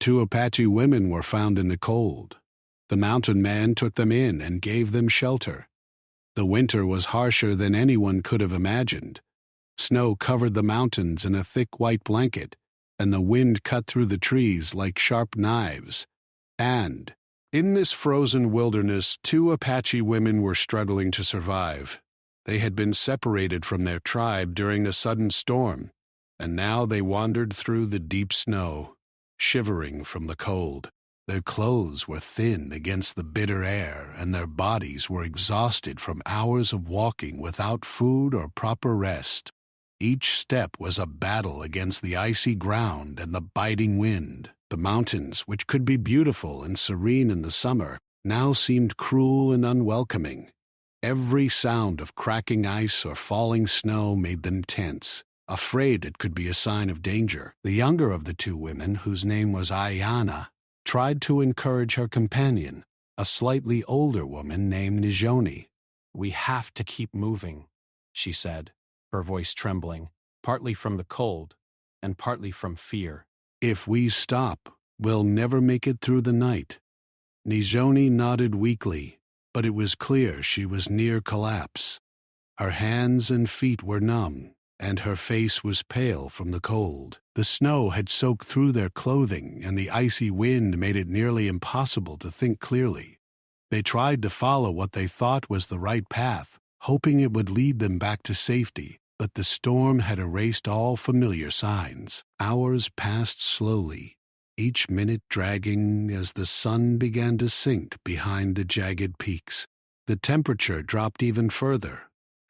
Two Apache women were found in the cold. The mountain man took them in and gave them shelter. The winter was harsher than anyone could have imagined. Snow covered the mountains in a thick white blanket, and the wind cut through the trees like sharp knives. And, in this frozen wilderness, two Apache women were struggling to survive. They had been separated from their tribe during a sudden storm, and now they wandered through the deep snow, shivering from the cold. Their clothes were thin against the bitter air, and their bodies were exhausted from hours of walking without food or proper rest. Each step was a battle against the icy ground and the biting wind. The mountains, which could be beautiful and serene in the summer, now seemed cruel and unwelcoming. Every sound of cracking ice or falling snow made them tense, afraid it could be a sign of danger. The younger of the two women, whose name was Ayana, tried to encourage her companion, a slightly older woman named Nijoni. "We have to keep moving," she said, her voice trembling, partly from the cold and partly from fear. "If we stop, we'll never make it through the night." Nijoni nodded weakly, but it was clear she was near collapse. Her hands and feet were numb, and her face was pale from the cold. The snow had soaked through their clothing, and the icy wind made it nearly impossible to think clearly. They tried to follow what they thought was the right path, hoping it would lead them back to safety, but the storm had erased all familiar signs. Hours passed slowly, each minute dragging as the sun began to sink behind the jagged peaks. The temperature dropped even further,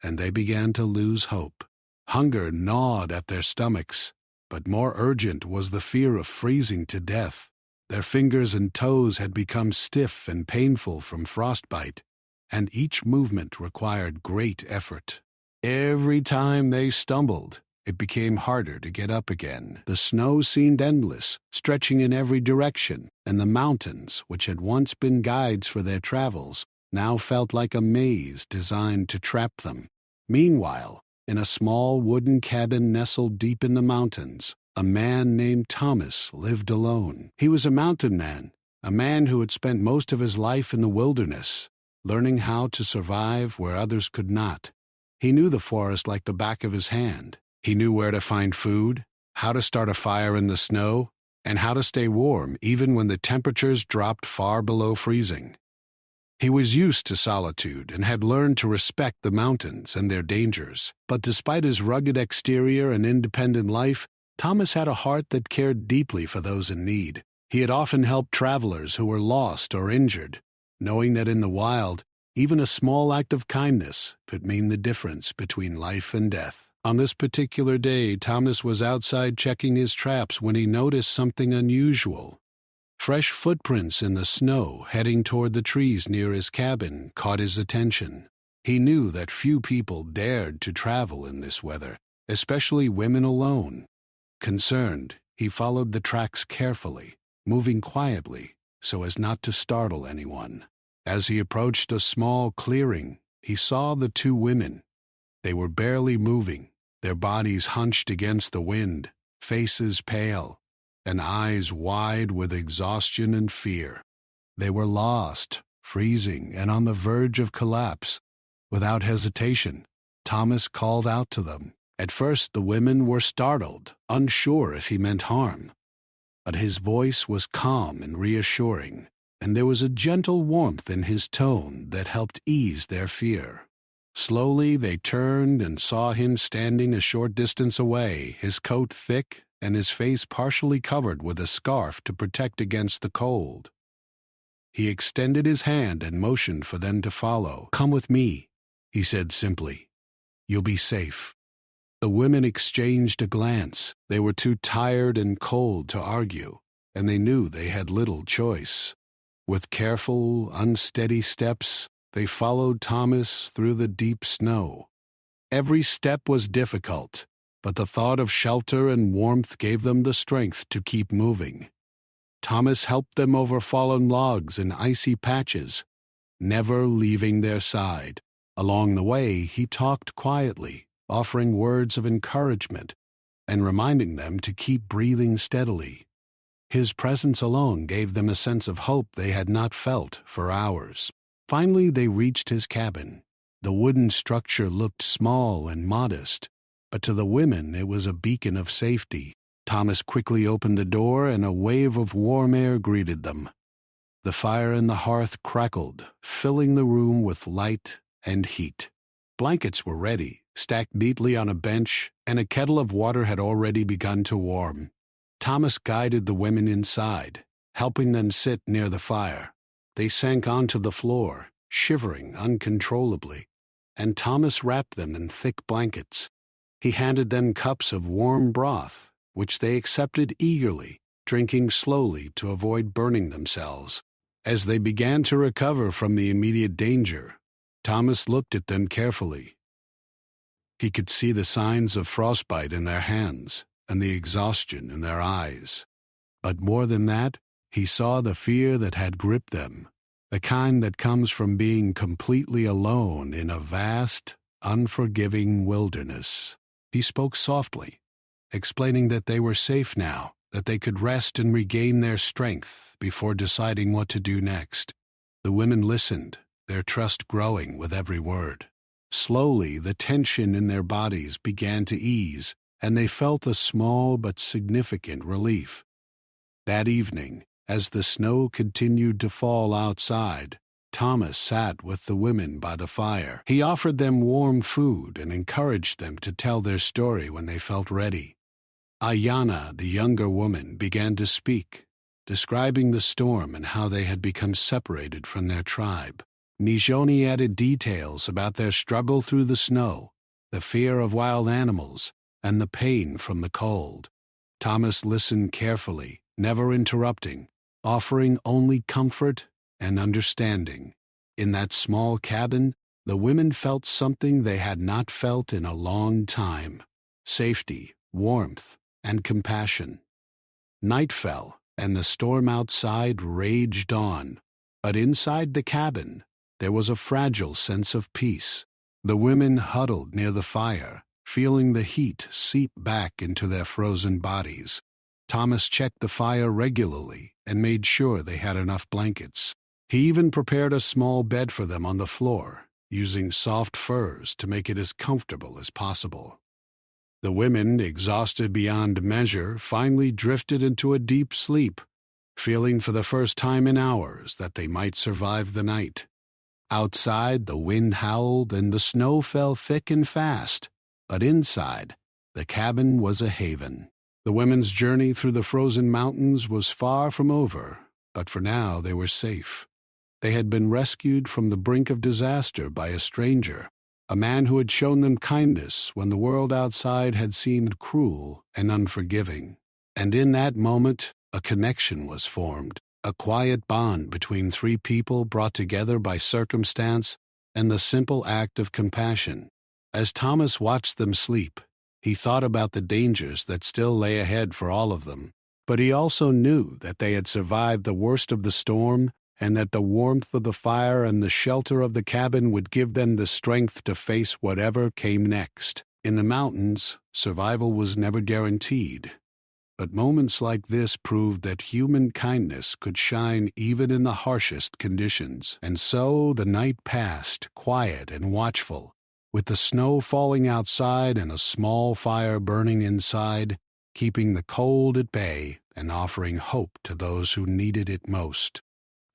and they began to lose hope. Hunger gnawed at their stomachs, but more urgent was the fear of freezing to death. Their fingers and toes had become stiff and painful from frostbite, and each movement required great effort. Every time they stumbled, it became harder to get up again. The snow seemed endless, stretching in every direction, and the mountains, which had once been guides for their travels, now felt like a maze designed to trap them. Meanwhile, in a small wooden cabin nestled deep in the mountains, a man named Thomas lived alone. He was a mountain man, a man who had spent most of his life in the wilderness, learning how to survive where others could not. He knew the forest like the back of his hand. He knew where to find food, how to start a fire in the snow, and how to stay warm even when the temperatures dropped far below freezing. He was used to solitude and had learned to respect the mountains and their dangers. But despite his rugged exterior and independent life, Thomas had a heart that cared deeply for those in need. He had often helped travelers who were lost or injured, knowing that in the wild, even a small act of kindness could mean the difference between life and death. On this particular day, Thomas was outside checking his traps when he noticed something unusual. Fresh footprints in the snow heading toward the trees near his cabin caught his attention. He knew that few people dared to travel in this weather, especially women alone. Concerned, he followed the tracks carefully, moving quietly so as not to startle anyone. As he approached a small clearing, he saw the two women. They were barely moving, their bodies hunched against the wind, faces pale, and eyes wide with exhaustion and fear. They were lost, freezing, and on the verge of collapse. Without hesitation, Thomas called out to them. At first, the women were startled, unsure if he meant harm. But his voice was calm and reassuring, and there was a gentle warmth in his tone that helped ease their fear. Slowly they turned and saw him standing a short distance away, his coat thick and his face partially covered with a scarf to protect against the cold. He extended his hand and motioned for them to follow. "Come with me," he said simply. "You'll be safe." The women exchanged a glance. They were too tired and cold to argue, and they knew they had little choice. With careful, unsteady steps, they followed Thomas through the deep snow. Every step was difficult, but the thought of shelter and warmth gave them the strength to keep moving. Thomas helped them over fallen logs and icy patches, never leaving their side. Along the way, he talked quietly, offering words of encouragement and reminding them to keep breathing steadily. His presence alone gave them a sense of hope they had not felt for hours. Finally, they reached his cabin. The wooden structure looked small and modest, but to the women it was a beacon of safety. Thomas quickly opened the door, and a wave of warm air greeted them. The fire in the hearth crackled, filling the room with light and heat. Blankets were ready, stacked neatly on a bench, and a kettle of water had already begun to warm. Thomas guided the women inside, helping them sit near the fire. They sank onto the floor, shivering uncontrollably, and Thomas wrapped them in thick blankets. He handed them cups of warm broth, which they accepted eagerly, drinking slowly to avoid burning themselves. As they began to recover from the immediate danger, Thomas looked at them carefully. He could see the signs of frostbite in their hands and the exhaustion in their eyes. But more than that, he saw the fear that had gripped them, the kind that comes from being completely alone in a vast, unforgiving wilderness. He spoke softly, explaining that they were safe now, that they could rest and regain their strength before deciding what to do next. The women listened, their trust growing with every word. Slowly, the tension in their bodies began to ease, and they felt a small but significant relief. That evening, as the snow continued to fall outside, Thomas sat with the women by the fire. He offered them warm food and encouraged them to tell their story when they felt ready. Ayana, the younger woman, began to speak, describing the storm and how they had become separated from their tribe. Nijoni added details about their struggle through the snow, the fear of wild animals, and the pain from the cold. Thomas listened carefully, never interrupting, offering only comfort and understanding. In that small cabin, the women felt something they had not felt in a long time: safety, warmth, and compassion. Night fell, and the storm outside raged on, but inside the cabin, there was a fragile sense of peace. The women huddled near the fire, feeling the heat seep back into their frozen bodies. Thomas checked the fire regularly and made sure they had enough blankets. He even prepared a small bed for them on the floor, using soft furs to make it as comfortable as possible. The women, exhausted beyond measure, finally drifted into a deep sleep, feeling for the first time in hours that they might survive the night. Outside, the wind howled and the snow fell thick and fast, but inside, the cabin was a haven. The women's journey through the frozen mountains was far from over, but for now they were safe. They had been rescued from the brink of disaster by a stranger, a man who had shown them kindness when the world outside had seemed cruel and unforgiving. And in that moment, a connection was formed, a quiet bond between three people brought together by circumstance and the simple act of compassion. As Thomas watched them sleep, he thought about the dangers that still lay ahead for all of them, but he also knew that they had survived the worst of the storm and that the warmth of the fire and the shelter of the cabin would give them the strength to face whatever came next. In the mountains, survival was never guaranteed, but moments like this proved that human kindness could shine even in the harshest conditions. And so the night passed, quiet and watchful, with the snow falling outside and a small fire burning inside, keeping the cold at bay and offering hope to those who needed it most.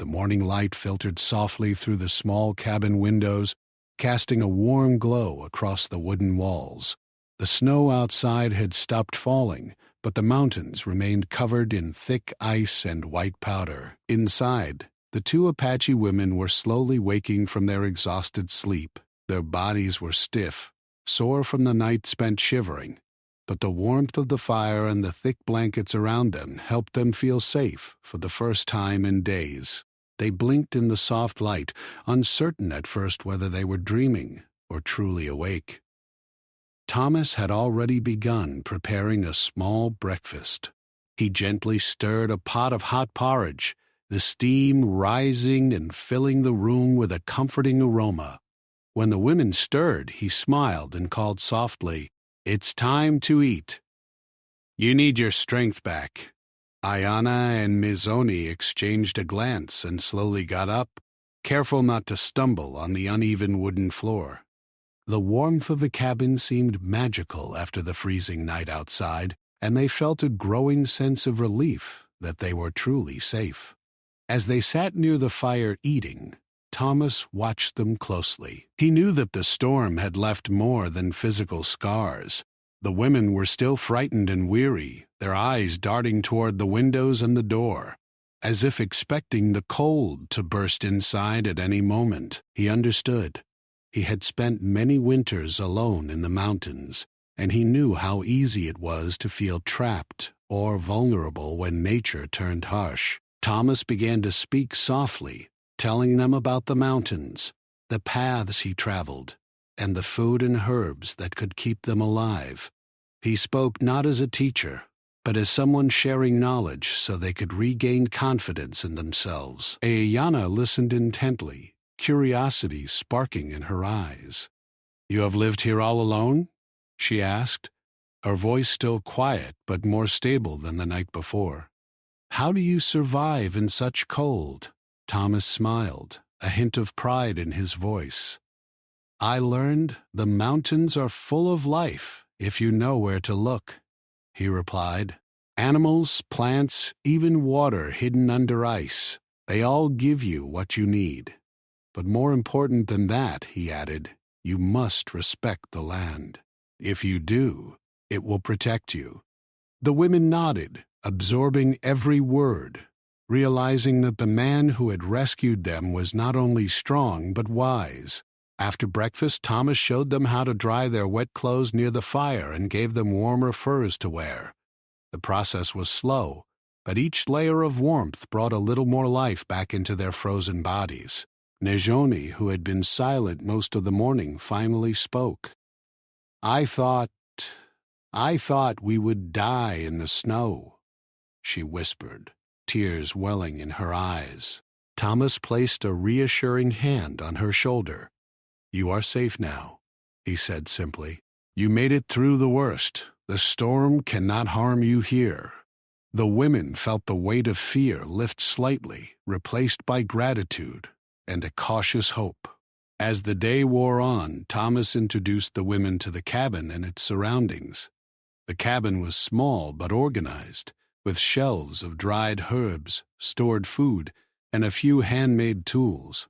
The morning light filtered softly through the small cabin windows, casting a warm glow across the wooden walls. The snow outside had stopped falling, but the mountains remained covered in thick ice and white powder. Inside, the two Apache women were slowly waking from their exhausted sleep. Their bodies were stiff, sore from the night spent shivering, but the warmth of the fire and the thick blankets around them helped them feel safe for the first time in days. They blinked in the soft light, uncertain at first whether they were dreaming or truly awake. Thomas had already begun preparing a small breakfast. He gently stirred a pot of hot porridge, the steam rising and filling the room with a comforting aroma. When the women stirred, he smiled and called softly, "It's time to eat. You need your strength back. Ayana and Mizoni exchanged a glance and slowly got up, careful not to stumble on the uneven wooden floor. The warmth of the cabin seemed magical after the freezing night outside, and they felt a growing sense of relief that they were truly safe. As they sat near the fire eating, Thomas watched them closely. He knew that the storm had left more than physical scars. The women were still frightened and weary, their eyes darting toward the windows and the door, as if expecting the cold to burst inside at any moment. He understood. He had spent many winters alone in the mountains, and he knew how easy it was to feel trapped or vulnerable when nature turned harsh. Thomas began to speak softly, telling them about the mountains, the paths he traveled, and the food and herbs that could keep them alive. He spoke not as a teacher, but as someone sharing knowledge so they could regain confidence in themselves. Ayana listened intently, curiosity sparking in her eyes. "You have lived here all alone?" she asked, her voice still quiet but more stable than the night before. "How do you survive in such cold?" Thomas smiled, a hint of pride in his voice. "I learned the mountains are full of life if you know where to look," he replied. "Animals, plants, even water hidden under ice, they all give you what you need. But more important than that," he added, "you must respect the land. If you do, it will protect you." The women nodded, absorbing every word, realizing that the man who had rescued them was not only strong but wise. After breakfast, Thomas showed them how to dry their wet clothes near the fire and gave them warmer furs to wear. The process was slow, but each layer of warmth brought a little more life back into their frozen bodies. Nejoni, who had been silent most of the morning, finally spoke. I thought we would die in the snow," she whispered, tears welling in her eyes. Thomas placed a reassuring hand on her shoulder. "You are safe now," he said simply. "You made it through the worst. The storm cannot harm you here." The women felt the weight of fear lift slightly, replaced by gratitude and a cautious hope. As the day wore on, Thomas introduced the women to the cabin and its surroundings. The cabin was small but organized, with shelves of dried herbs, stored food, and a few handmade tools.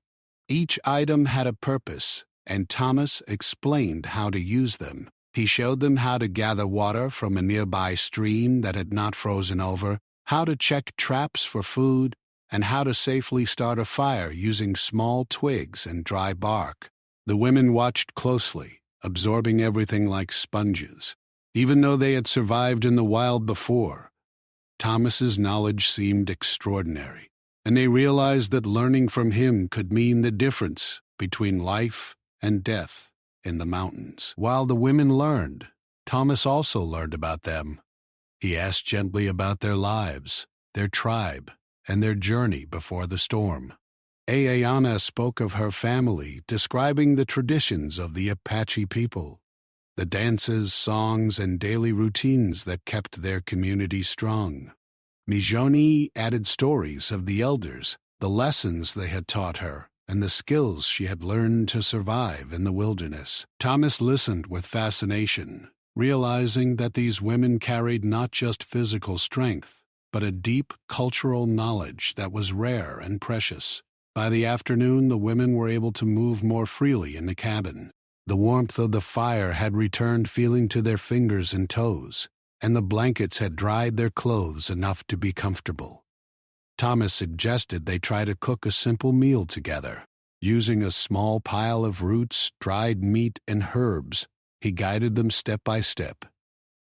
Each item had a purpose, and Thomas explained how to use them. He showed them how to gather water from a nearby stream that had not frozen over, how to check traps for food, and how to safely start a fire using small twigs and dry bark. The women watched closely, absorbing everything like sponges. Even though they had survived in the wild before, Thomas's knowledge seemed extraordinary, and they realized that learning from him could mean the difference between life and death in the mountains. While the women learned, Thomas also learned about them. He asked gently about their lives, their tribe, and their journey before the storm. Ayana spoke of her family, describing the traditions of the Apache people, the dances, songs, and daily routines that kept their community strong. Mijoni added stories of the elders, the lessons they had taught her, and the skills she had learned to survive in the wilderness. Thomas listened with fascination, realizing that these women carried not just physical strength, but a deep cultural knowledge that was rare and precious. By the afternoon, the women were able to move more freely in the cabin. The warmth of the fire had returned feeling to their fingers and toes, and the blankets had dried their clothes enough to be comfortable. Thomas suggested they try to cook a simple meal together. Using a small pile of roots, dried meat, and herbs, he guided them step by step.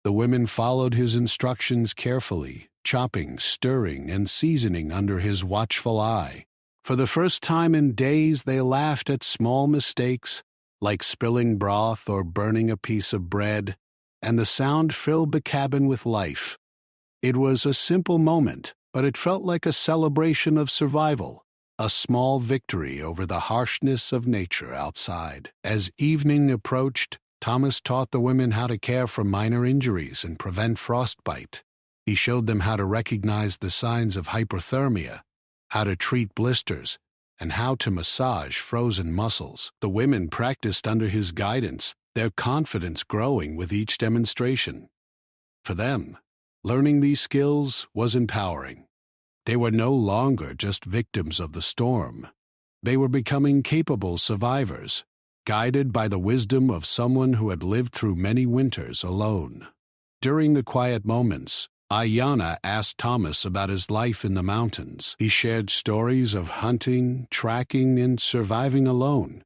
The women followed his instructions carefully, chopping, stirring, and seasoning under his watchful eye. For the first time in days, they laughed at small mistakes, like spilling broth or burning a piece of bread, and the sound filled the cabin with life. It was a simple moment, but it felt like a celebration of survival, a small victory over the harshness of nature outside. As evening approached, Thomas taught the women how to care for minor injuries and prevent frostbite. He showed them how to recognize the signs of hypothermia, how to treat blisters, and how to massage frozen muscles. The women practiced under his guidance, their confidence growing with each demonstration. For them, learning these skills was empowering. They were no longer just victims of the storm. They were becoming capable survivors, guided by the wisdom of someone who had lived through many winters alone. During the quiet moments, Ayanna asked Thomas about his life in the mountains. He shared stories of hunting, tracking, and surviving alone.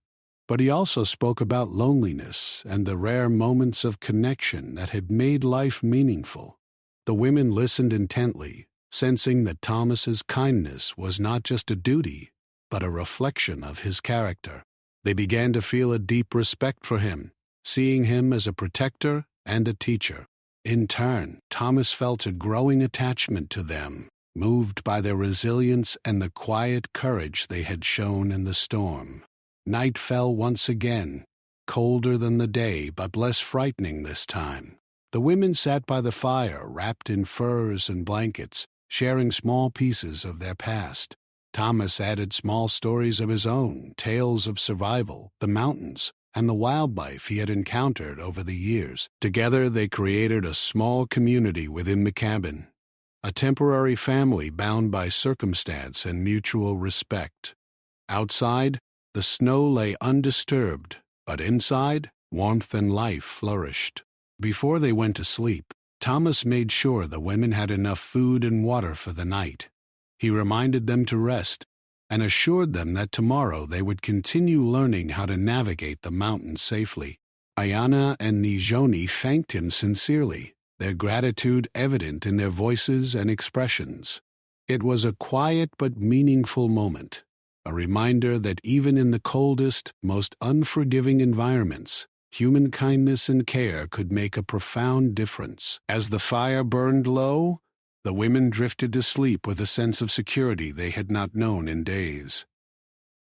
But he also spoke about loneliness and the rare moments of connection that had made life meaningful. The women listened intently, sensing that Thomas's kindness was not just a duty, but a reflection of his character. They began to feel a deep respect for him, seeing him as a protector and a teacher. In turn, Thomas felt a growing attachment to them, moved by their resilience and the quiet courage they had shown in the storm. Night fell once again, colder than the day but less frightening this time. The women sat by the fire, wrapped in furs and blankets, sharing small pieces of their past. Thomas added small stories of his own, tales of survival, the mountains, and the wildlife he had encountered over the years. Together they created a small community within the cabin, a temporary family bound by circumstance and mutual respect. Outside, the snow lay undisturbed, but inside, warmth and life flourished. Before they went to sleep, Thomas made sure the women had enough food and water for the night. He reminded them to rest and assured them that tomorrow they would continue learning how to navigate the mountains safely. Ayanna and Nijoni thanked him sincerely, their gratitude evident in their voices and expressions. It was a quiet but meaningful moment, a reminder that even in the coldest, most unforgiving environments, human kindness and care could make a profound difference. As the fire burned low, the women drifted to sleep with a sense of security they had not known in days.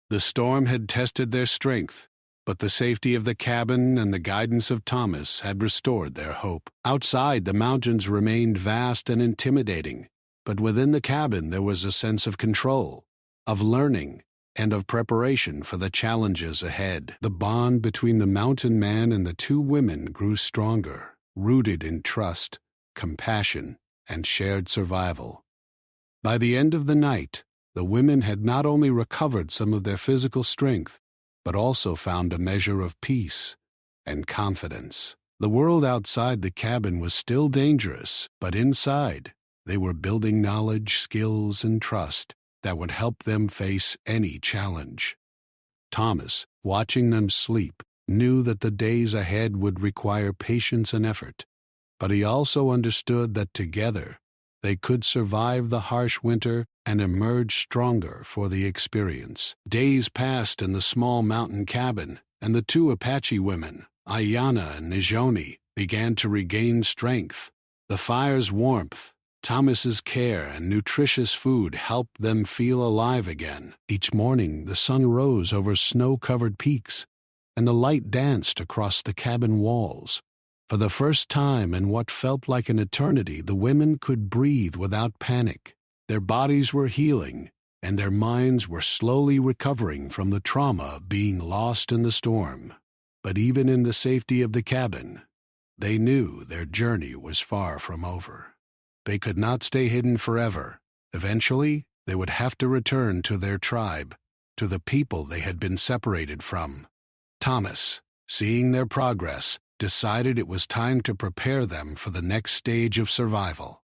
The storm had tested their strength, but the safety of the cabin and the guidance of Thomas had restored their hope. Outside, the mountains remained vast and intimidating, but within the cabin there was a sense of control, of learning, and of preparation for the challenges ahead. The bond between the mountain man and the two women grew stronger, rooted in trust, compassion, and shared survival. By the end of the night, the women had not only recovered some of their physical strength, but also found a measure of peace and confidence. The world outside the cabin was still dangerous, but inside, they were building knowledge, skills, and trust that would help them face any challenge. Thomas, watching them sleep, knew that the days ahead would require patience and effort, but he also understood that together they could survive the harsh winter and emerge stronger for the experience. Days passed in the small mountain cabin, and the two Apache women, Ayanna and Nijoni, began to regain strength. The fire's warmth, Thomas's care, and nutritious food helped them feel alive again. Each morning the sun rose over snow-covered peaks, and the light danced across the cabin walls. For the first time in what felt like an eternity, the women could breathe without panic. Their bodies were healing, and their minds were slowly recovering from the trauma of being lost in the storm. But even in the safety of the cabin, they knew their journey was far from over. They could not stay hidden forever. Eventually, they would have to return to their tribe, to the people they had been separated from. Thomas, seeing their progress, decided it was time to prepare them for the next stage of survival.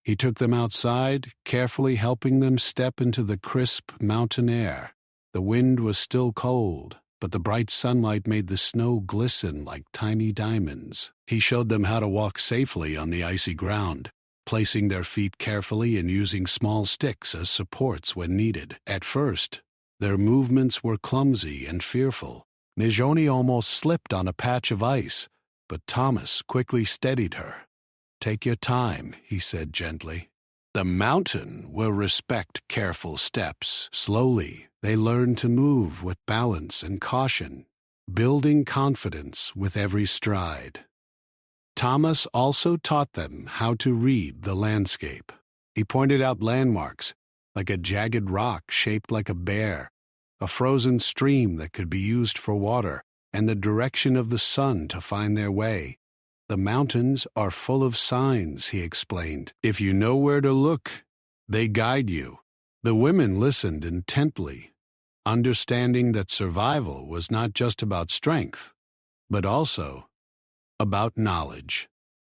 He took them outside, carefully helping them step into the crisp mountain air. The wind was still cold, but the bright sunlight made the snow glisten like tiny diamonds. He showed them how to walk safely on the icy ground, placing their feet carefully and using small sticks as supports when needed. At first, their movements were clumsy and fearful. Nijoni almost slipped on a patch of ice, but Thomas quickly steadied her. "Take your time," he said gently. "The mountain will respect careful steps." Slowly, they learned to move with balance and caution, building confidence with every stride. Thomas also taught them how to read the landscape. He pointed out landmarks, like a jagged rock shaped like a bear, a frozen stream that could be used for water, and the direction of the sun to find their way. The mountains are full of signs, he explained. If you know where to look, they guide you. The women listened intently, understanding that survival was not just about strength, but also about knowledge.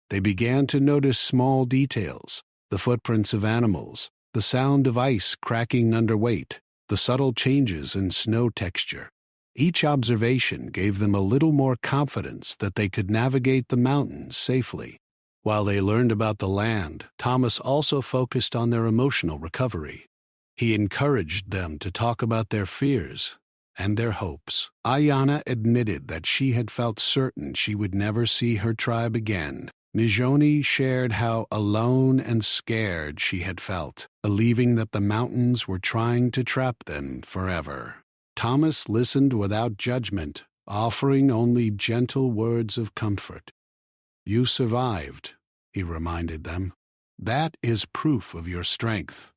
They began to notice small details, the footprints of animals, the sound of ice cracking under weight, the subtle changes in snow texture. Each observation gave them a little more confidence that they could navigate the mountains safely. While they learned about the land, Thomas also focused on their emotional recovery. He encouraged them to talk about their fears and their hopes. Ayana admitted that she had felt certain she would never see her tribe again. Nijoni shared how alone and scared she had felt, believing that the mountains were trying to trap them forever. Thomas listened without judgment, offering only gentle words of comfort. You survived, he reminded them. That is proof of your strength.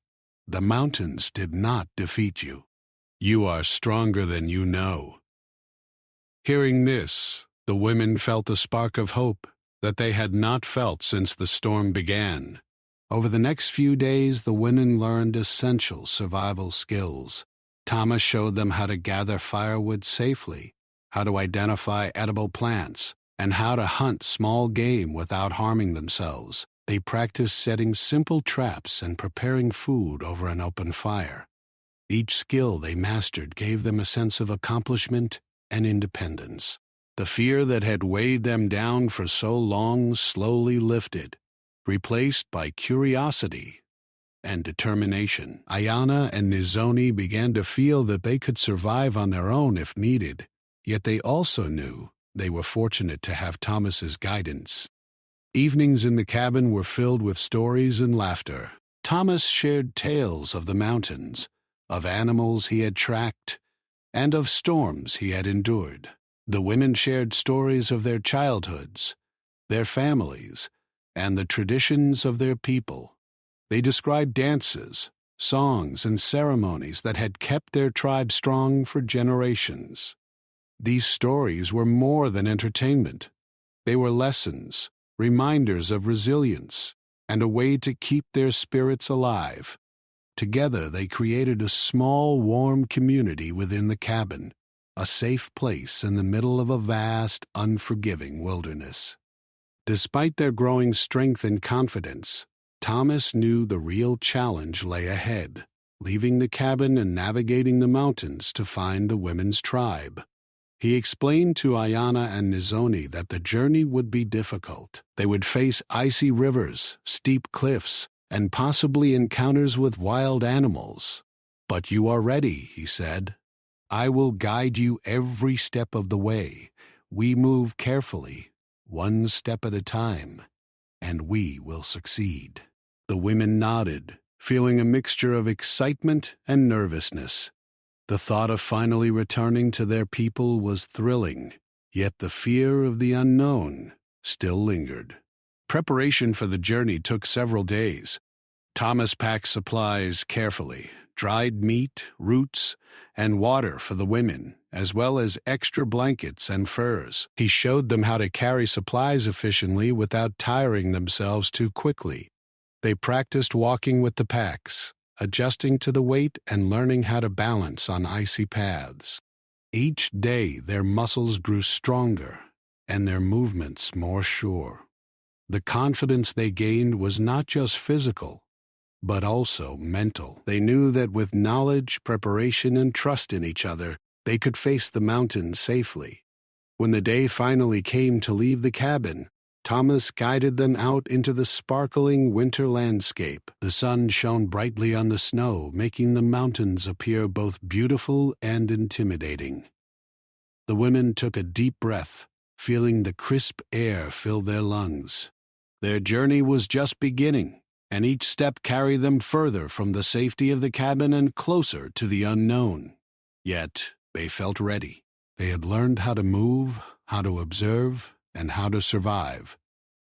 The mountains did not defeat you. You are stronger than you know. Hearing this, the women felt a spark of hope that they had not felt since the storm began. Over the next few days, the women learned essential survival skills. Thomas showed them how to gather firewood safely, how to identify edible plants, and how to hunt small game without harming themselves. They practiced setting simple traps and preparing food over an open fire. Each skill they mastered gave them a sense of accomplishment and independence. The fear that had weighed them down for so long slowly lifted, replaced by curiosity and determination. Ayana and Nizoni began to feel that they could survive on their own if needed, yet they also knew they were fortunate to have Thomas's guidance. Evenings in the cabin were filled with stories and laughter. Thomas shared tales of the mountains, of animals he had tracked, and of storms he had endured. The women shared stories of their childhoods, their families, and the traditions of their people. They described dances, songs, and ceremonies that had kept their tribe strong for generations. These stories were more than entertainment. They were lessons, reminders of resilience, and a way to keep their spirits alive. Together they created a small, warm community within the cabin, a safe place in the middle of a vast, unforgiving wilderness. Despite their growing strength and confidence, Thomas knew the real challenge lay ahead, leaving the cabin and navigating the mountains to find the women's tribe. He explained to Ayana and Nizoni that the journey would be difficult. They would face icy rivers, steep cliffs, and possibly encounters with wild animals. But you are ready, he said. I will guide you every step of the way. We move carefully, one step at a time, and we will succeed. The women nodded, feeling a mixture of excitement and nervousness. The thought of finally returning to their people was thrilling, yet the fear of the unknown still lingered. Preparation for the journey took several days. Thomas packed supplies carefully, dried meat, roots, and water for the women, as well as extra blankets and furs. He showed them how to carry supplies efficiently without tiring themselves too quickly. They practiced walking with the packs, adjusting to the weight and learning how to balance on icy paths. Each day their muscles grew stronger and their movements more sure. The confidence they gained was not just physical, but also mental. They knew that with knowledge, preparation, and trust in each other, they could face the mountains safely. When the day finally came to leave the cabin, Thomas guided them out into the sparkling winter landscape. The sun shone brightly on the snow, making the mountains appear both beautiful and intimidating. The women took a deep breath, feeling the crisp air fill their lungs. Their journey was just beginning, and each step carried them further from the safety of the cabin and closer to the unknown. Yet they felt ready. They had learned how to move, how to observe, and how to survive.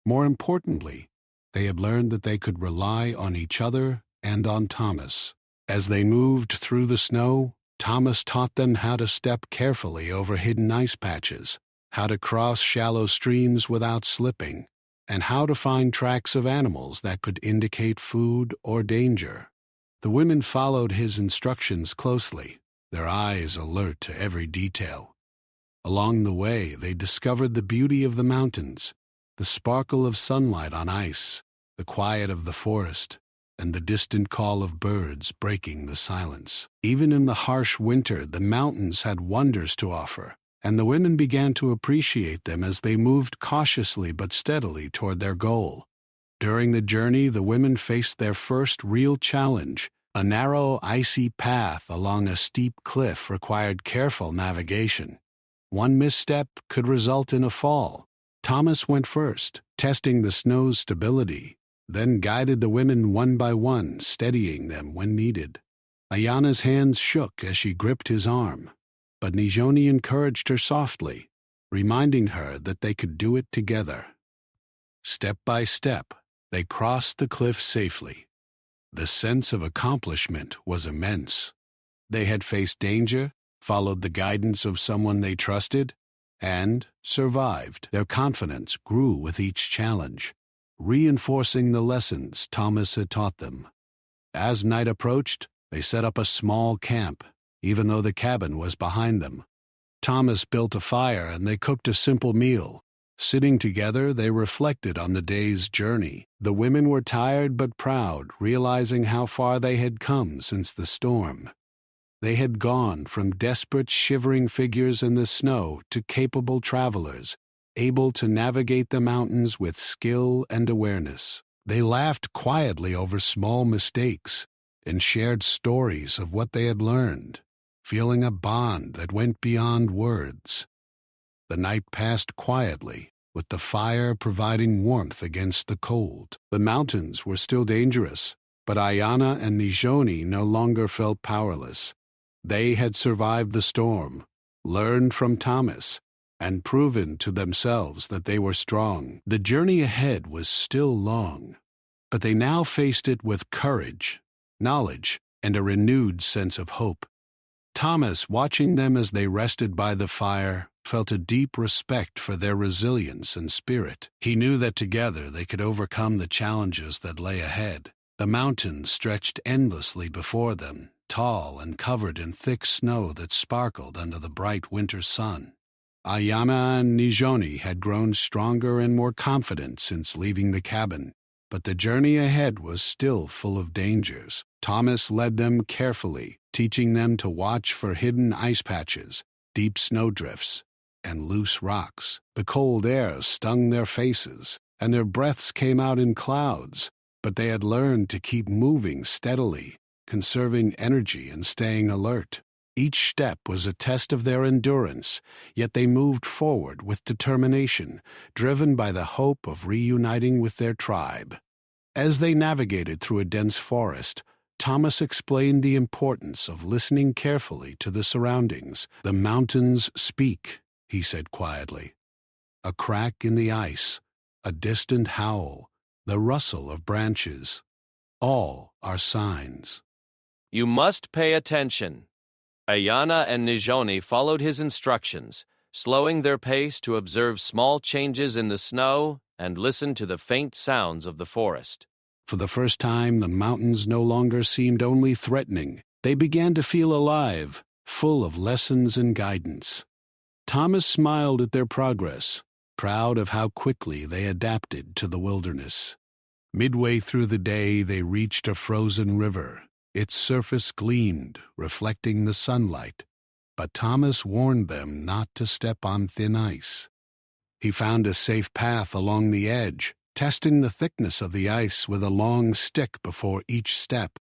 More importantly, they had learned that they could rely on each other and on Thomas. As they moved through the snow, Thomas taught them how to step carefully over hidden ice patches, how to cross shallow streams without slipping, and how to find tracks of animals that could indicate food or danger. The women followed his instructions closely, their eyes alert to every detail. Along the way, they discovered the beauty of the mountains, the sparkle of sunlight on ice, the quiet of the forest, and the distant call of birds breaking the silence. Even in the harsh winter, the mountains had wonders to offer, and the women began to appreciate them as they moved cautiously but steadily toward their goal. During the journey, the women faced their first real challenge. A narrow, icy path along a steep cliff required careful navigation. One misstep could result in a fall. Thomas went first, testing the snow's stability, then guided the women one by one, steadying them when needed. Ayana's hands shook as she gripped his arm, but Nijoni encouraged her softly, reminding her that they could do it together. Step by step, they crossed the cliff safely. The sense of accomplishment was immense. They had faced danger, followed the guidance of someone they trusted, and survived. Their confidence grew with each challenge, reinforcing the lessons Thomas had taught them. As night approached, they set up a small camp, even though the cabin was behind them. Thomas built a fire and they cooked a simple meal. Sitting together, they reflected on the day's journey. The women were tired but proud, realizing how far they had come since the storm. They had gone from desperate, shivering figures in the snow to capable travelers, able to navigate the mountains with skill and awareness. They laughed quietly over small mistakes and shared stories of what they had learned, feeling a bond that went beyond words. The night passed quietly, with the fire providing warmth against the cold. The mountains were still dangerous, but Ayana and Nijoni no longer felt powerless. They had survived the storm, learned from Thomas, and proven to themselves that they were strong. The journey ahead was still long, but they now faced it with courage, knowledge, and a renewed sense of hope. Thomas, watching them as they rested by the fire, felt a deep respect for their resilience and spirit. He knew that together they could overcome the challenges that lay ahead. The mountains stretched endlessly before them, tall and covered in thick snow that sparkled under the bright winter sun. Ayana and Nijoni had grown stronger and more confident since leaving the cabin, but the journey ahead was still full of dangers. Thomas led them carefully, teaching them to watch for hidden ice patches, deep snowdrifts, and loose rocks. The cold air stung their faces, and their breaths came out in clouds, but they had learned to keep moving steadily, conserving energy and staying alert. Each step was a test of their endurance, yet they moved forward with determination, driven by the hope of reuniting with their tribe. As they navigated through a dense forest, Thomas explained the importance of listening carefully to the surroundings. "The mountains speak," he said quietly. "A crack in the ice, a distant howl, the rustle of branches, all are signs." You must pay attention. Ayana and Nijoni followed his instructions, slowing their pace to observe small changes in the snow and listen to the faint sounds of the forest. For the first time, the mountains no longer seemed only threatening. They began to feel alive, full of lessons and guidance. Thomas smiled at their progress, proud of how quickly they adapted to the wilderness. Midway through the day, they reached a frozen river. Its surface gleamed, reflecting the sunlight, but Thomas warned them not to step on thin ice. He found a safe path along the edge, testing the thickness of the ice with a long stick before each step.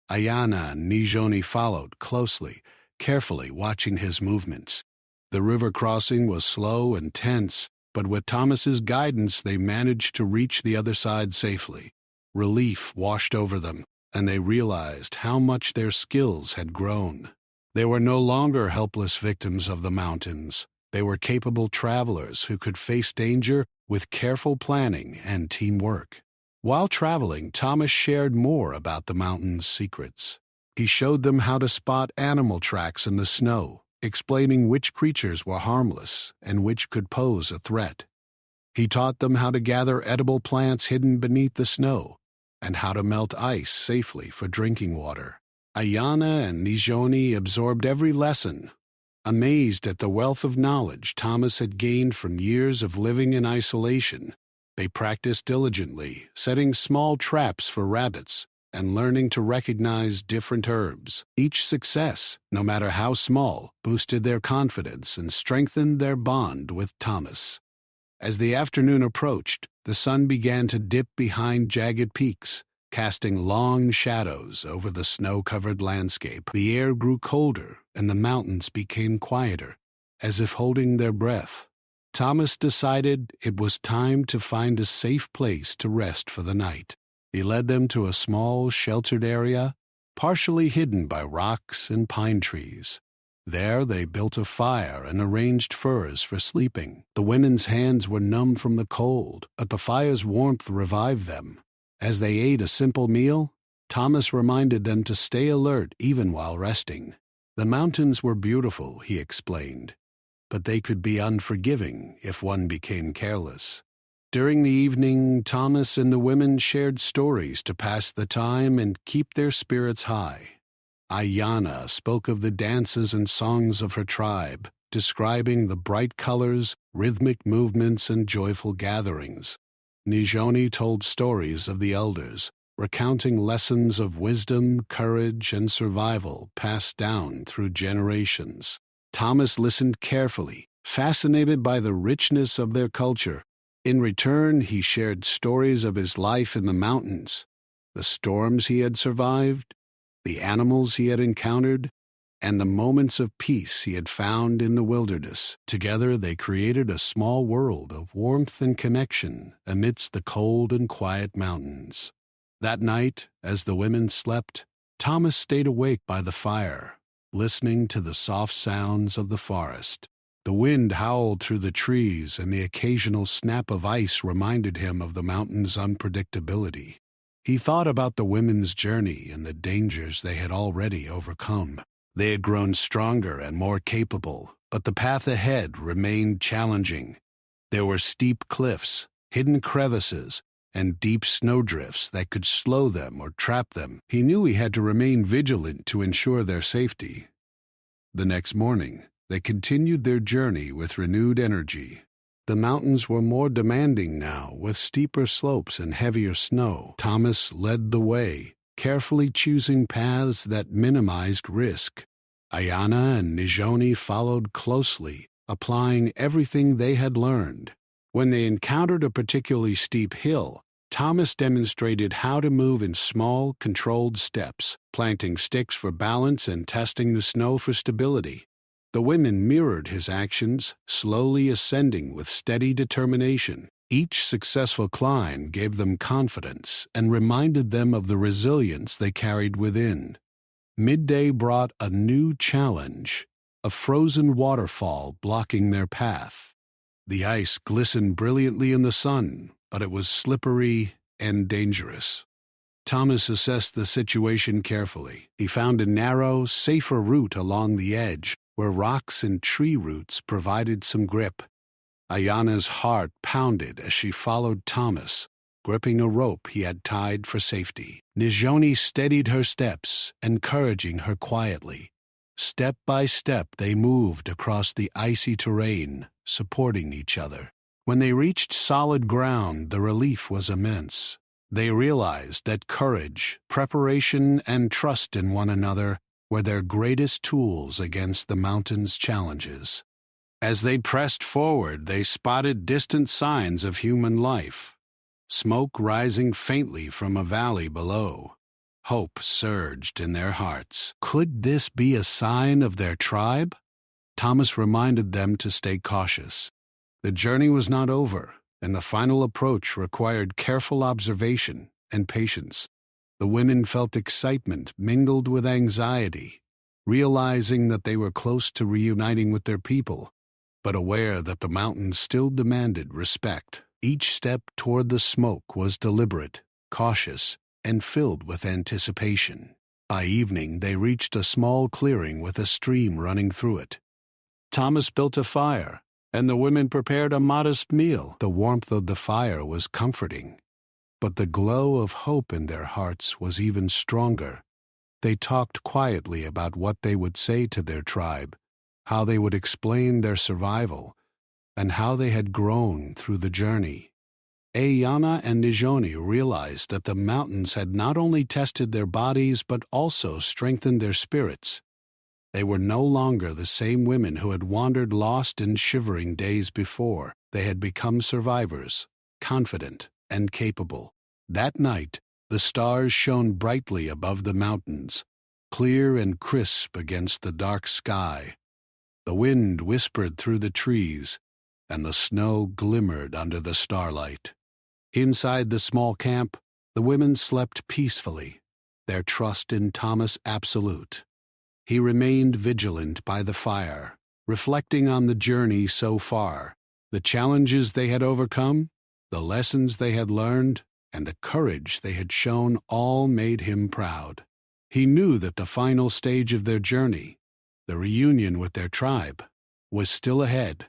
Ayana and Nijoni followed closely, carefully watching his movements. The river crossing was slow and tense, but with Thomas's guidance they managed to reach the other side safely. Relief washed over them, and they realized how much their skills had grown. They were no longer helpless victims of the mountains. They were capable travelers who could face danger with careful planning and teamwork. While traveling, Thomas shared more about the mountain's secrets. He showed them how to spot animal tracks in the snow, explaining which creatures were harmless and which could pose a threat. He taught them how to gather edible plants hidden beneath the snow and how to melt ice safely for drinking water. Ayana and Nijoni absorbed every lesson, amazed at the wealth of knowledge Thomas had gained from years of living in isolation. They practiced diligently, setting small traps for rabbits and learning to recognize different herbs. Each success, no matter how small, boosted their confidence and strengthened their bond with Thomas. As the afternoon approached, the sun began to dip behind jagged peaks, casting long shadows over the snow-covered landscape. The air grew colder, and the mountains became quieter, as if holding their breath. Thomas decided it was time to find a safe place to rest for the night. He led them to a small, sheltered area, partially hidden by rocks and pine trees. There they built a fire and arranged furs for sleeping. The women's hands were numb from the cold, but the fire's warmth revived them. As they ate a simple meal, Thomas reminded them to stay alert even while resting. The mountains were beautiful, he explained, but they could be unforgiving if one became careless. During the evening, Thomas and the women shared stories to pass the time and keep their spirits high. Ayana spoke of the dances and songs of her tribe, describing the bright colors, rhythmic movements, and joyful gatherings. Nijoni told stories of the elders, recounting lessons of wisdom, courage, and survival passed down through generations. Thomas listened carefully, fascinated by the richness of their culture. In return, he shared stories of his life in the mountains, the storms he had survived, the animals he had encountered, and the moments of peace he had found in the wilderness. Together they created a small world of warmth and connection amidst the cold and quiet mountains. That night, as the women slept, Thomas stayed awake by the fire, listening to the soft sounds of the forest. The wind howled through the trees, and the occasional snap of ice reminded him of the mountain's unpredictability. He thought about the women's journey and the dangers they had already overcome. They had grown stronger and more capable, but the path ahead remained challenging. There were steep cliffs, hidden crevices, and deep snowdrifts that could slow them or trap them. He knew he had to remain vigilant to ensure their safety. The next morning, they continued their journey with renewed energy. The mountains were more demanding now, with steeper slopes and heavier snow. Thomas led the way, carefully choosing paths that minimized risk. Ayana and Nijoni followed closely, applying everything they had learned. When they encountered a particularly steep hill, Thomas demonstrated how to move in small, controlled steps, planting sticks for balance and testing the snow for stability. The women mirrored his actions, slowly ascending with steady determination. Each successful climb gave them confidence and reminded them of the resilience they carried within. Midday brought a new challenge, a frozen waterfall blocking their path. The ice glistened brilliantly in the sun, but it was slippery and dangerous. Thomas assessed the situation carefully. He found a narrow, safer route along the edge, where rocks and tree roots provided some grip. Ayana's heart pounded as she followed Thomas, gripping a rope he had tied for safety. Nijoni steadied her steps, encouraging her quietly. Step by step they moved across the icy terrain, supporting each other. When they reached solid ground, the relief was immense. They realized that courage, preparation, and trust in one another were their greatest tools against the mountain's challenges. As they pressed forward, they spotted distant signs of human life. Smoke rising faintly from a valley below. Hope surged in their hearts. Could this be a sign of their tribe? Thomas reminded them to stay cautious. The journey was not over, and the final approach required careful observation and patience. The women felt excitement mingled with anxiety, realizing that they were close to reuniting with their people, but aware that the mountains still demanded respect. Each step toward the smoke was deliberate, cautious, and filled with anticipation. By evening, they reached a small clearing with a stream running through it. Thomas built a fire, and the women prepared a modest meal. The warmth of the fire was comforting, but the glow of hope in their hearts was even stronger. They talked quietly about what they would say to their tribe, how they would explain their survival, and how they had grown through the journey. Ayana and Nijoni realized that the mountains had not only tested their bodies but also strengthened their spirits. They were no longer the same women who had wandered lost and shivering days before. They had become survivors, confident and capable. That night, the stars shone brightly above the mountains, clear and crisp against the dark sky. The wind whispered through the trees, and the snow glimmered under the starlight. Inside the small camp, the women slept peacefully, their trust in Thomas absolute. He remained vigilant by the fire, reflecting on the journey so far, the challenges they had overcome, the lessons they had learned, and the courage they had shown all made him proud. He knew that the final stage of their journey, the reunion with their tribe, was still ahead,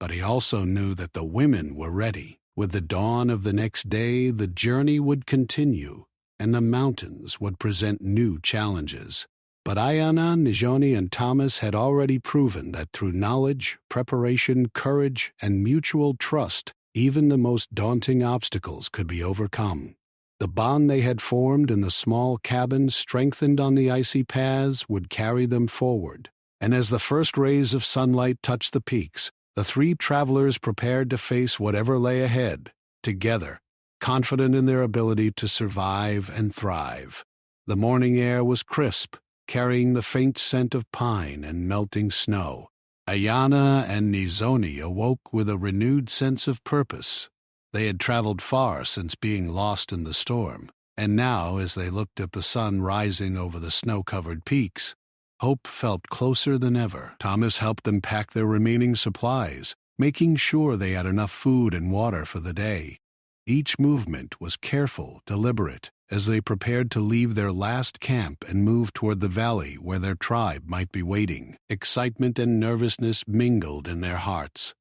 but he also knew that the women were ready. With the dawn of the next day, the journey would continue, and the mountains would present new challenges. But Ayana, Nijoni, and Thomas had already proven that through knowledge, preparation, courage, and mutual trust, even the most daunting obstacles could be overcome. The bond they had formed in the small cabin, strengthened on the icy paths, would carry them forward. And as the first rays of sunlight touched the peaks, the three travelers prepared to face whatever lay ahead, together, confident in their ability to survive and thrive. The morning air was crisp, carrying the faint scent of pine and melting snow. Ayana and Nizoni awoke with a renewed sense of purpose. They had traveled far since being lost in the storm, and now, as they looked at the sun rising over the snow-covered peaks, hope felt closer than ever. Thomas helped them pack their remaining supplies, making sure they had enough food and water for the day. Each movement was careful, deliberate, as they prepared to leave their last camp and move toward the valley where their tribe might be waiting. Excitement and nervousness mingled in their hearts.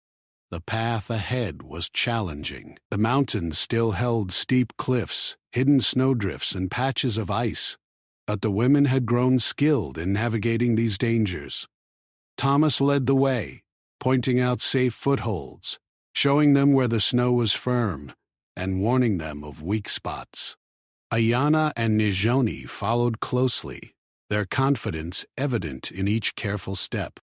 The path ahead was challenging. The mountains still held steep cliffs, hidden snowdrifts, and patches of ice, but the women had grown skilled in navigating these dangers. Thomas led the way, pointing out safe footholds, showing them where the snow was firm, and warning them of weak spots. Ayana and Nijoni followed closely, their confidence evident in each careful step.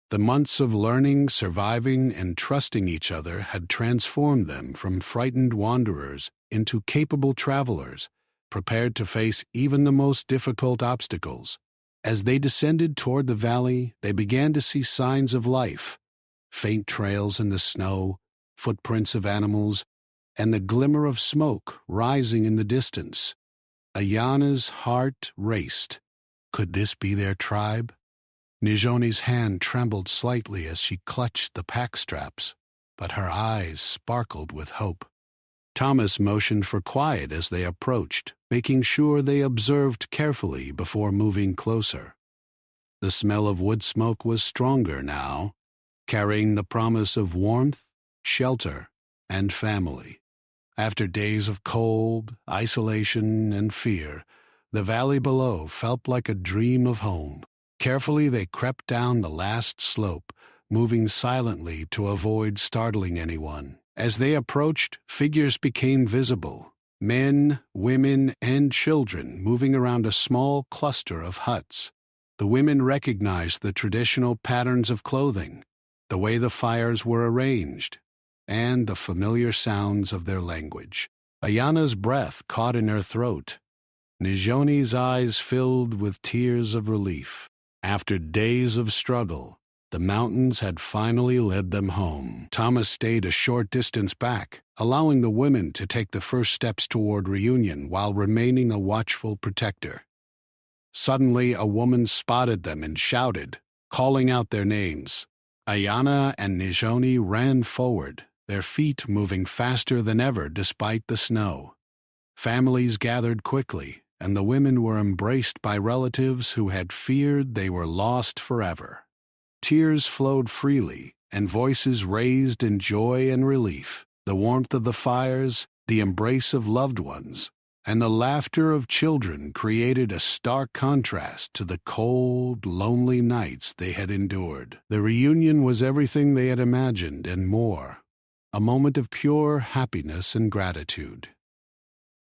The months of learning, surviving, and trusting each other had transformed them from frightened wanderers into capable travelers, prepared to face even the most difficult obstacles. As they descended toward the valley, they began to see signs of life, faint trails in the snow, footprints of animals, and the glimmer of smoke rising in the distance. Ayana's heart raced. Could this be their tribe? Nijoni's hand trembled slightly as she clutched the pack straps, but her eyes sparkled with hope. Thomas motioned for quiet as they approached, making sure they observed carefully before moving closer. The smell of wood smoke was stronger now, carrying the promise of warmth, shelter, and family. After days of cold, isolation, and fear, the valley below felt like a dream of home. Carefully they crept down the last slope, moving silently to avoid startling anyone. As they approached, figures became visible. Men, women, and children moving around a small cluster of huts. The women recognized the traditional patterns of clothing, the way the fires were arranged, and the familiar sounds of their language. Ayana's breath caught in her throat. Nijoni's eyes filled with tears of relief. After days of struggle, the mountains had finally led them home. Thomas stayed a short distance back, allowing the women to take the first steps toward reunion while remaining a watchful protector. Suddenly, a woman spotted them and shouted, calling out their names. Ayana and Nijoni ran forward, their feet moving faster than ever despite the snow. Families gathered quickly, and the women were embraced by relatives who had feared they were lost forever. Tears flowed freely, and voices raised in joy and relief. The warmth of the fires, the embrace of loved ones, and the laughter of children created a stark contrast to the cold, lonely nights they had endured. The reunion was everything they had imagined and more, a moment of pure happiness and gratitude.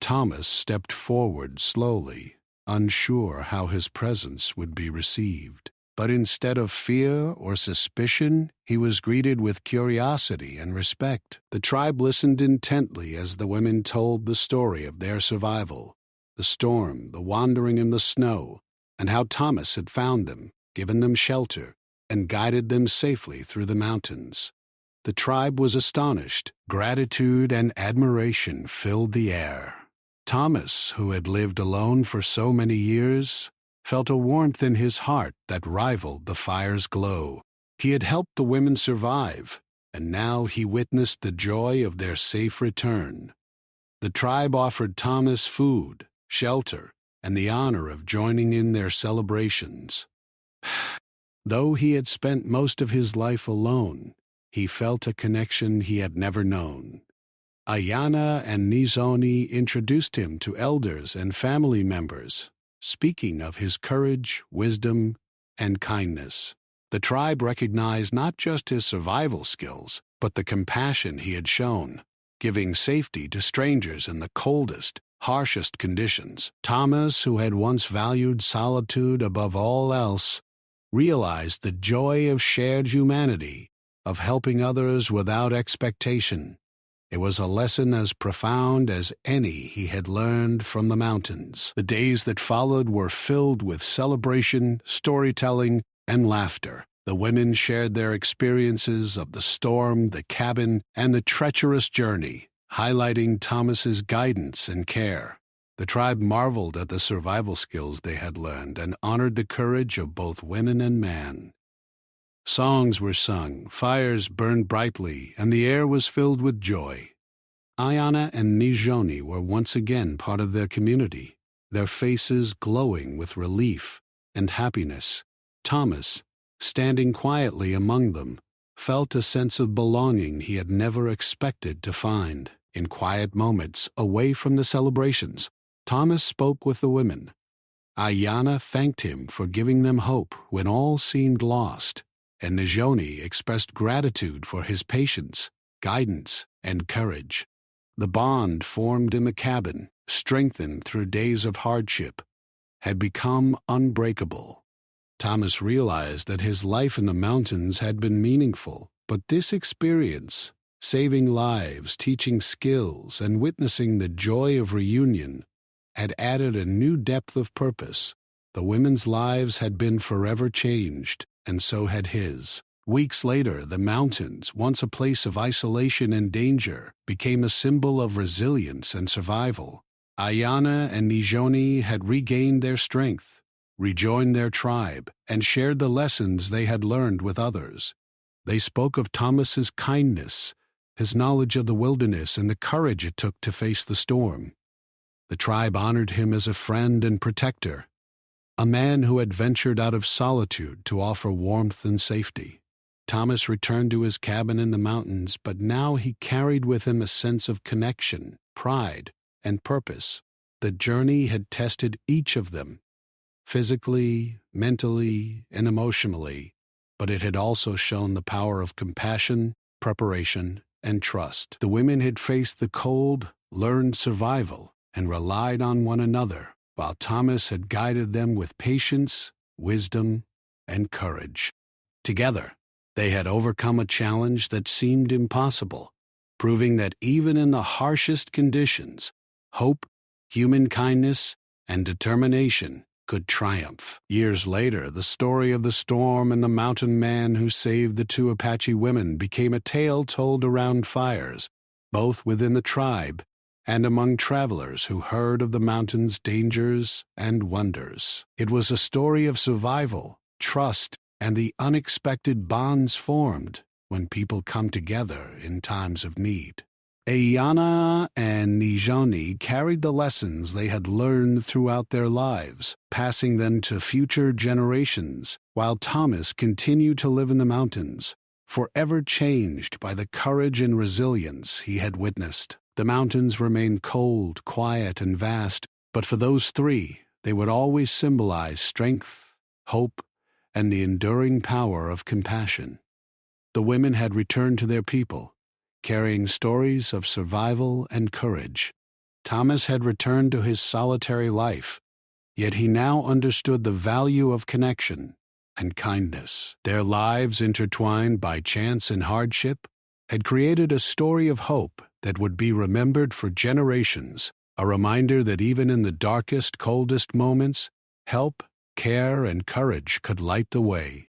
Thomas stepped forward slowly, unsure how his presence would be received. But instead of fear or suspicion, he was greeted with curiosity and respect. The tribe listened intently as the women told the story of their survival, the storm, the wandering in the snow, and how Thomas had found them, given them shelter, and guided them safely through the mountains. The tribe was astonished. Gratitude and admiration filled the air. Thomas, who had lived alone for so many years, felt a warmth in his heart that rivaled the fire's glow. He had helped the women survive, and now he witnessed the joy of their safe return. The tribe offered Thomas food, shelter, and the honor of joining in their celebrations. Though he had spent most of his life alone, he felt a connection he had never known. Ayana and Nizoni introduced him to elders and family members, speaking of his courage, wisdom, and kindness. The tribe recognized not just his survival skills, but the compassion he had shown, giving safety to strangers in the coldest, harshest conditions. Thomas, who had once valued solitude above all else, realized the joy of shared humanity, of helping others without expectation. It was a lesson as profound as any he had learned from the mountains. The days that followed were filled with celebration, storytelling, and laughter. The women shared their experiences of the storm, the cabin, and the treacherous journey, highlighting Thomas's guidance and care. The tribe marveled at the survival skills they had learned and honored the courage of both women and man. Songs were sung, fires burned brightly, and the air was filled with joy. Ayana and Nizoni were once again part of their community, their faces glowing with relief and happiness. Thomas, standing quietly among them, felt a sense of belonging he had never expected to find. In quiet moments, away from the celebrations, Thomas spoke with the women. Ayana thanked him for giving them hope when all seemed lost, and Nizoni expressed gratitude for his patience, guidance, and courage. The bond formed in the cabin, strengthened through days of hardship, had become unbreakable. Thomas realized that his life in the mountains had been meaningful, but this experience, saving lives, teaching skills, and witnessing the joy of reunion, had added a new depth of purpose. The women's lives had been forever changed, and so had his. Weeks later, the mountains, once a place of isolation and danger, became a symbol of resilience and survival. Ayana and Nizoni had regained their strength, rejoined their tribe, and shared the lessons they had learned with others. They spoke of Thomas's kindness, his knowledge of the wilderness, and the courage it took to face the storm. The tribe honored him as a friend and protector, a man who had ventured out of solitude to offer warmth and safety. Thomas returned to his cabin in the mountains, but now he carried with him a sense of connection, pride, and purpose. The journey had tested each of them, physically, mentally, and emotionally, but it had also shown the power of compassion, preparation, and trust. The women had faced the cold, learned survival, and relied on one another, while Thomas had guided them with patience, wisdom, and courage. Together, they had overcome a challenge that seemed impossible, proving that even in the harshest conditions, hope, human kindness, and determination could triumph. Years later, the story of the storm and the mountain man who saved the two Apache women became a tale told around fires, both within the tribe and among travelers who heard of the mountain's dangers and wonders. It was a story of survival, trust, and the unexpected bonds formed. when people come together in times of need. Ayanna and Nijoni carried the lessons they had learned throughout their lives, passing them to future generations, while Thomas continued to live in the mountains, forever changed by the courage and resilience he had witnessed. The mountains remained cold, quiet, and vast, but for those three, they would always symbolize strength, hope, and the enduring power of compassion. The women had returned to their people, carrying stories of survival and courage. Thomas had returned to his solitary life, yet he now understood the value of connection and kindness. Their lives, intertwined by chance and hardship, had created a story of hope that would be remembered for generations, a reminder that even in the darkest, coldest moments, help, care, and courage could light the way.